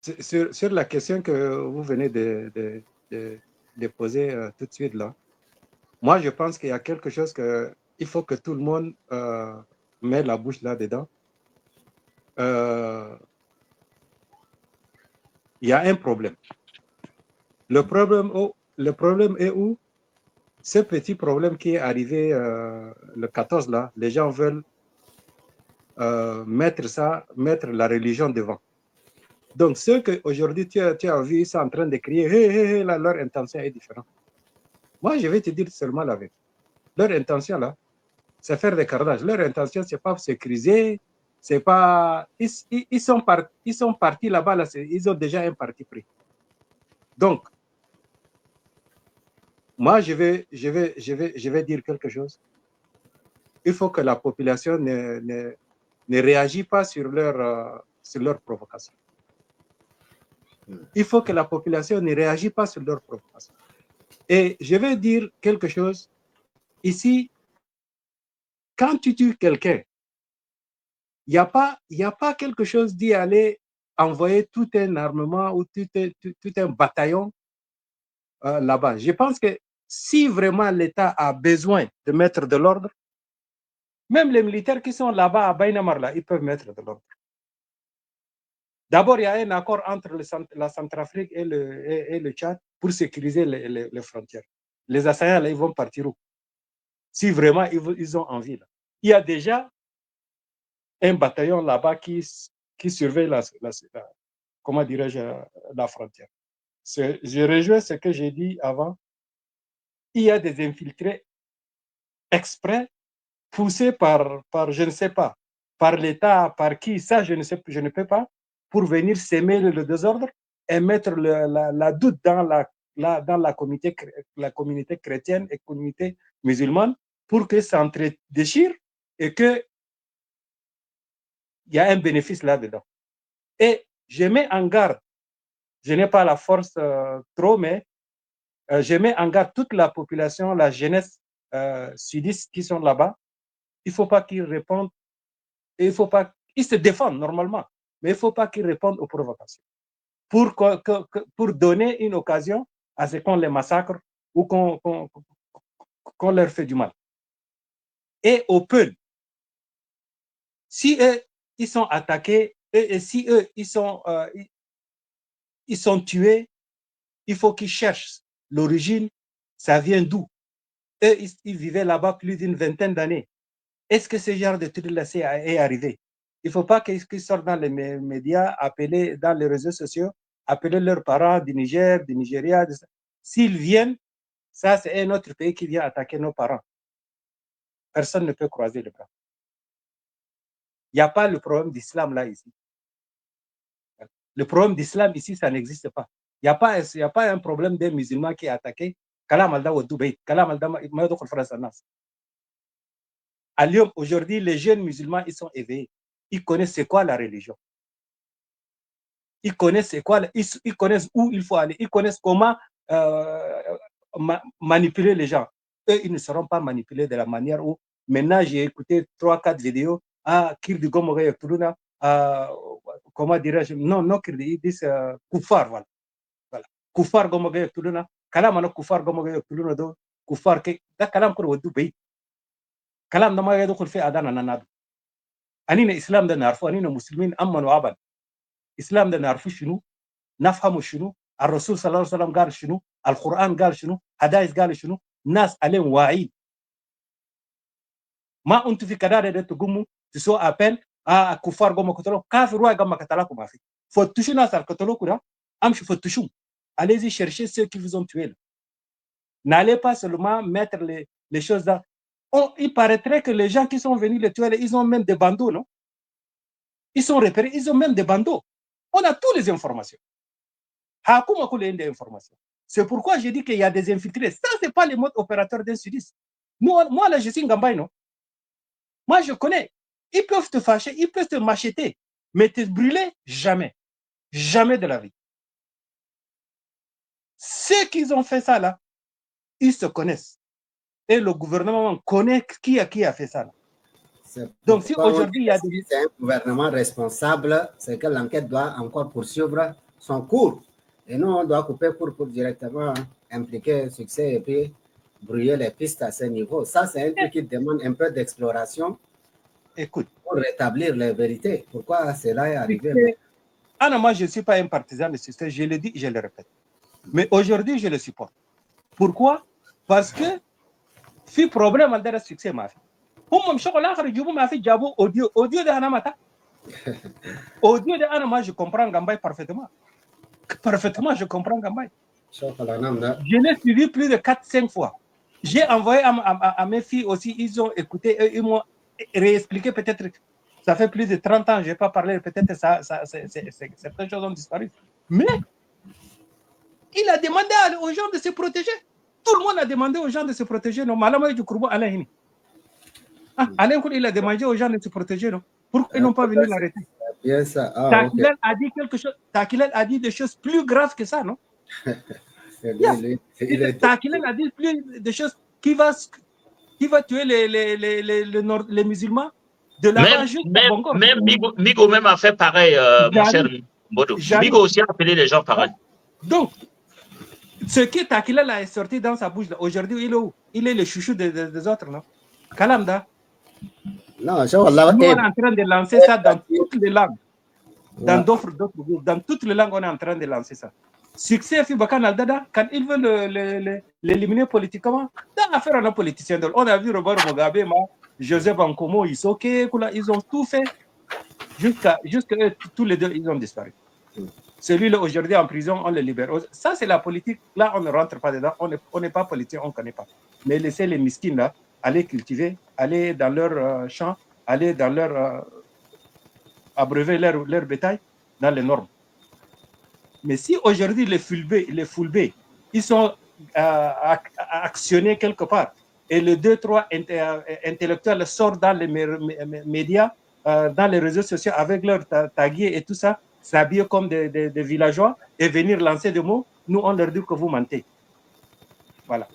Sur la question que vous venez de poser tout de suite là, moi je pense qu'il y a quelque chose qu'il faut que tout le monde mette la bouche là-dedans. Il y a un problème. Le problème est où? Ce petit problème qui est arrivé le 14 là, les gens veulent mettre la religion devant. Donc, ceux qu'aujourd'hui tu as vu, ils sont en train de crier, hey, là, leur intention est différente. Moi, je vais te dire seulement la vérité. Leur intention, là, c'est faire des carnages. Leur intention, c'est pas sécuriser, c'est pas. Ils sont partis là-bas, là, ils ont déjà un parti pris. Donc, moi, je vais dire quelque chose. Il faut que la population ne réagisse pas sur leur provocation. Il faut que la population ne réagisse pas sur leur provocation. Et je vais dire quelque chose. Ici, quand tu tues quelqu'un, il n'y a pas quelque chose d'y aller envoyer tout un armement ou tout un bataillon là-bas. Je pense que si vraiment l'État a besoin de mettre de l'ordre, même les militaires qui sont là-bas à Baïnamarla, ils peuvent mettre de l'ordre. D'abord, il y a un accord entre la Centrafrique et le Tchad pour sécuriser les frontières. Les assaillants, là, ils vont partir où? Si vraiment ils ont envie. Là. Il y a déjà un bataillon là-bas qui surveille comment dirais-je, la frontière. Je rejoins ce que j'ai dit avant. Il y a des infiltrés exprès poussés par je ne sais pas, par l'État, par qui, ça je ne peux pas, pour venir s'aimer le désordre et mettre la doute dans la communauté chrétienne et communauté musulmane pour que ça entre déchire et que il y a un bénéfice là-dedans. Et je mets en garde, je n'ai pas la force trop, mais je mets en garde toute la population, la jeunesse sudiste qui sont là-bas. Il ne faut pas qu'ils répondent, et il faut pas, ils se défendent normalement, mais il ne faut pas qu'ils répondent aux provocations. Pour donner une occasion à ce qu'on les massacre ou qu'on leur fait du mal. Et au Peul, si eux, ils sont attaqués, et si eux, ils sont tués, il faut qu'ils cherchent l'origine, ça vient d'où? Eux, ils vivaient là-bas plus d'une vingtaine d'années. Est-ce que ce genre de truc-là est arrivé? Il ne faut pas qu'ils sortent dans les médias, appeler dans les réseaux sociaux, appeler leurs parents du Niger, du Nigeria. S'ils viennent, ça, c'est un autre pays qui vient attaquer nos parents. Personne ne peut croiser le bras. Il n'y a pas le problème d'islam là, ici. Le problème d'islam ici, ça n'existe pas. Il n'y a pas un problème des musulmans qui est attaqué. À Lyon, aujourd'hui, les jeunes musulmans, ils sont éveillés. Ils connaissent c'est quoi la religion. Ils connaissent ils connaissent où il faut aller. Ils connaissent comment manipuler les gens. Eux, ils ne seront pas manipulés de la manière où, maintenant, j'ai écouté 3-4 vidéos. Kirdi Gomoga Tuluna, comment dirais-je? Non, Kirdi, ils disent Koufar, voilà. Koufar Gomoga Tuluna, Kalamano Koufar Gomoga Tuluna, Koufar, da Kalam Kuro Dubai. Kalam da ma yadkhul fi adana nanadu. Anina Islam da narfu, anina Muslimin amman wa aban. Islam da narfu shunu, nafhamu shunu, الرسول صلى الله عليه وسلم قال شنو القرآن قال شنو حدائث قال شنو ناس عليهم واعي ما أنتم في كدار تقوموا تسوى أبل كفار قوموا قتلوا كافر واحد قام قتلكم ما في فتشوا ناس القتلوا كده أمشوا فتشوا allez-y chercher ceux qui vous ont tué n'allez pas seulement mettre les choses là. Il paraîtrait que les gens qui sont venus les tuer ils ont même des bandeaux, non? Ils sont repérés, ils ont même des bandeaux. On a toutes les informations. C'est pourquoi je dis qu'il y a des infiltrés. Ça, ce n'est pas le mode opérateur d'un sudiste. Moi, là, je suis Ngambay, non? Moi, je connais. Ils peuvent te fâcher, ils peuvent te macheter, mais te brûler, jamais. Jamais de la vie. Ceux qui ont fait ça, là, ils se connaissent. Et le gouvernement connaît qui a fait ça, là. Donc, si aujourd'hui il y a un gouvernement responsable, c'est que l'enquête doit encore poursuivre sont courts. Et nous, on doit couper court pour directement impliquer le succès et puis brouiller les pistes à ce niveau. Ça, c'est un truc qui demande un peu d'exploration. Écoute. Pour rétablir les vérités. Pourquoi cela est arrivé? Anna, moi, je ne suis pas un partisan du succès, je le dis, je le répète. Mais aujourd'hui, je le supporte. Pourquoi? Parce que si problème dans le succès, ma fille. Pour moi, audio de Anamata. Audio de Anama, je comprends Gambay parfaitement. Parfaitement, je comprends Gambay. Je l'ai suivi plus de 4-5 fois. J'ai envoyé à mes filles aussi, ils ont écouté, ils m'ont réexpliqué peut-être. Ça fait plus de 30 ans, je n'ai pas parlé, peut-être certaines choses ont disparu. Mais il a demandé aux gens de se protéger. Tout le monde a demandé aux gens de se protéger. Non, Malama du Kourbo Alain. Alain, il a demandé aux gens de se protéger. Non? Pourquoi ils n'ont pas venu l'arrêter? Yes, Takilel a dit quelque chose. Takilel a dit des choses plus graves que ça, non? Takilel a dit des choses qui va tuer les musulmans de là-bas jusqu'à Bangor. Même Migo même a fait pareil, mon cher Bodo. Migo aussi a appelé les gens pareil. Donc, ce que Takilel a sorti dans sa bouche, aujourd'hui, il est où? Il est le chouchou des autres, non? Kalamda. Non, on est en train de lancer ça dans toutes les langues. Dans d'autres groupes, dans toutes les langues, on est en train de lancer ça. Succès, quand ils veulent l'éliminer politiquement, dans l'affaire, on a politicien. On a vu Robert Mugabe, Joseph Nkomo, Isoke, ils ont tout fait. Jusqu'à tous les deux, ils ont disparu. Celui-là, aujourd'hui, en prison, on le libère. Ça, c'est la politique. Là, on ne rentre pas dedans. On n'est pas politique, on ne connaît pas. Mais laissez les miskines là aller cultiver, aller dans leur champ, aller dans leur abreuver leur bétail dans les normes. Mais si aujourd'hui les Fulbés, ils sont actionnés quelque part et les 2-3 intellectuels sortent dans les médias, dans les réseaux sociaux avec leur taguier et tout ça, s'habiller comme des villageois et venir lancer des mots, nous on leur dit que vous mentez. Voilà.